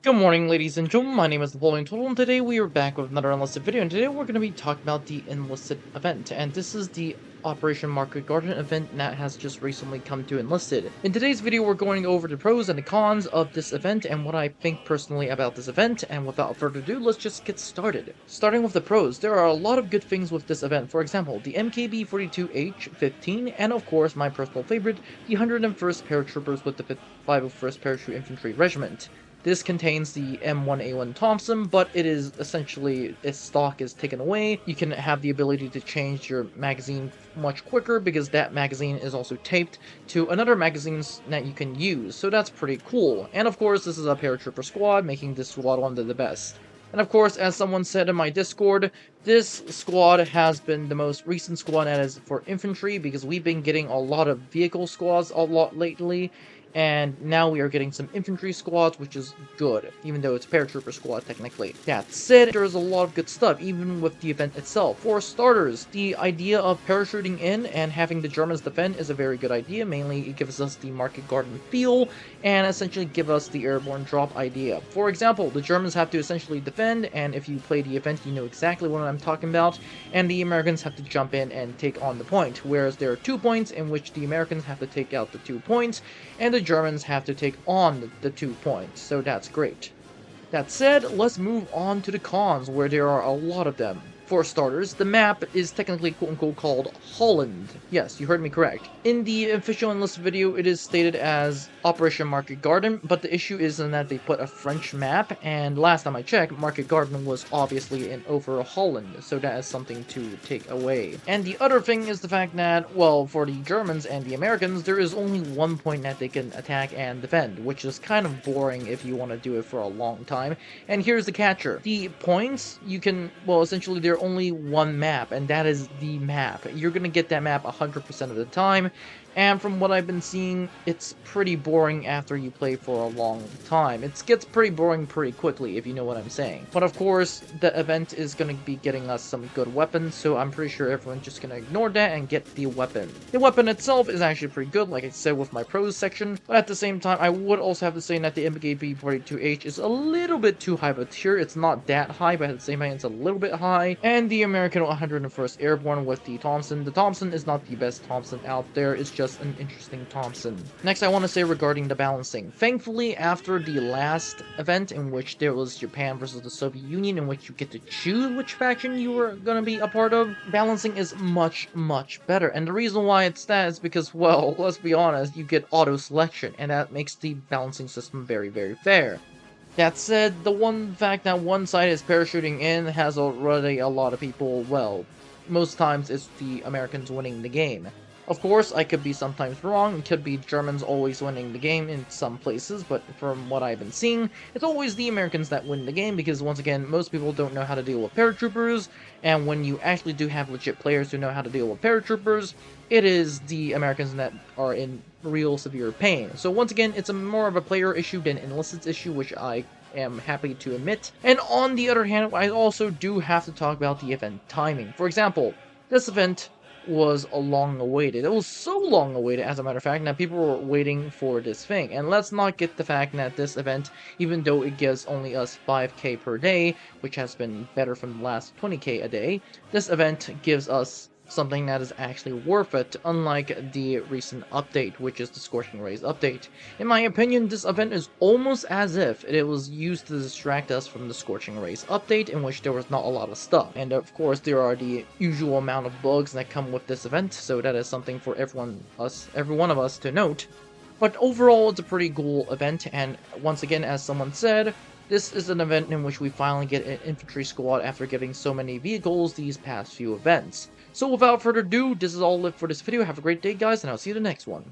Good morning, ladies and gentlemen. My name is Napoleon and today we are back with another Enlisted video, and today we're going to be talking about the Enlisted event, and this is the Operation Market Garden event that has just recently come to Enlisted. In today's video, we're going over the pros and the cons of this event and what I think personally about this event, and without further ado, let's just get started. Starting with the pros, there are a lot of good things with this event. For example, the MKB-42H-15, and of course, my personal favorite, the 101st Paratroopers with the 501st Parachute Infantry Regiment. This contains the M1A1 Thompson, but it is essentially, its stock is taken away. You can have the ability to change your magazine much quicker because that magazine is also taped to another magazine that you can use, so that's pretty cool. And of course, this is a paratrooper squad, making this squad one of the best. And of course, as someone said in my Discord, this squad has been the most recent squad that is for infantry because we've been getting a lot of vehicle squads a lot lately, and now we are getting some infantry squads, which is good, even though it's paratrooper squad technically. That said, there's a lot of good stuff, even with the event itself. For starters, the idea of parachuting in and having the Germans defend is a very good idea. Mainly, it gives us the market garden feel, and essentially give us the airborne drop idea. For example, the Germans have to essentially defend, and if you play the event, you know exactly what I'm talking about, and the Americans have to jump in and take on the point, whereas there are 2 points in which the Americans have to take out the 2 points, and the Germans have to take on the 2 points, so that's great. That said, let's move on to the cons, where there are a lot of them. For starters, the map is technically quote-unquote called Holland. Yes, you heard me correct. In the official Enlisted video, it is stated as Operation Market Garden, but the issue is in that they put a French map, and last time I checked, Market Garden was obviously in over Holland, so that is something to take away. And the other thing is the fact that, well, for the Germans and the Americans, there is only 1 point that they can attack and defend, which is kind of boring if you want to do it for a long time. And here's the catcher. The points, you can, well, essentially they're only one map, and that is the map. You're gonna get that map 100% of the time, and from what I've been seeing, it's pretty boring after you play for a long time. It gets pretty boring pretty quickly, if you know what I'm saying. But of course, the event is going to be getting us some good weapons, so I'm pretty sure everyone's just going to ignore that and get the weapon. The weapon itself is actually pretty good, like I said with my pros section, but at the same time, I would also have to say that the MKB-42H is a little bit too high of a tier. It's not that high, but at the same time, it's a little bit high. And the American 101st Airborne with the Thompson. The Thompson is not the best Thompson out there, it's just an interesting Thompson. Next, I want to say regarding the balancing. Thankfully, after the last event in which there was Japan versus the Soviet Union, in which you get to choose which faction you were going to be a part of, balancing is much, much better. And the reason why it's that is because, well, let's be honest, you get auto-selection, and that makes the balancing system very, very fair. That said, the one fact that one side is parachuting in has already a lot of people, well, most times it's the Americans winning the game. Of course, I could be sometimes wrong, it could be Germans always winning the game in some places, but from what I've been seeing, it's always the Americans that win the game, because once again, most people don't know how to deal with paratroopers, and when you actually do have legit players who know how to deal with paratroopers, it is the Americans that are in real severe pain. So once again, it's more of a player issue than Enlisted's issue, which I am happy to admit. And on the other hand, I also do have to talk about the event timing. For example, this event was a long awaited. It was so long awaited, as a matter of fact, that people were waiting for this thing. And let's not get the fact that this event, even though it gives only us 5k per day, which has been better from the last 20k a day, this event gives us something that is actually worth it, unlike the recent update, which is the Scorching Rays update. In my opinion, this event is almost as if it was used to distract us from the Scorching Rays update, in which there was not a lot of stuff. And of course, there are the usual amount of bugs that come with this event, so that is something for every one of us to note. But overall, it's a pretty cool event, and once again, as someone said, this is an event in which we finally get an infantry squad after giving so many vehicles these past few events. So without further ado, this is all it for this video. Have a great day, guys, and I'll see you in the next one.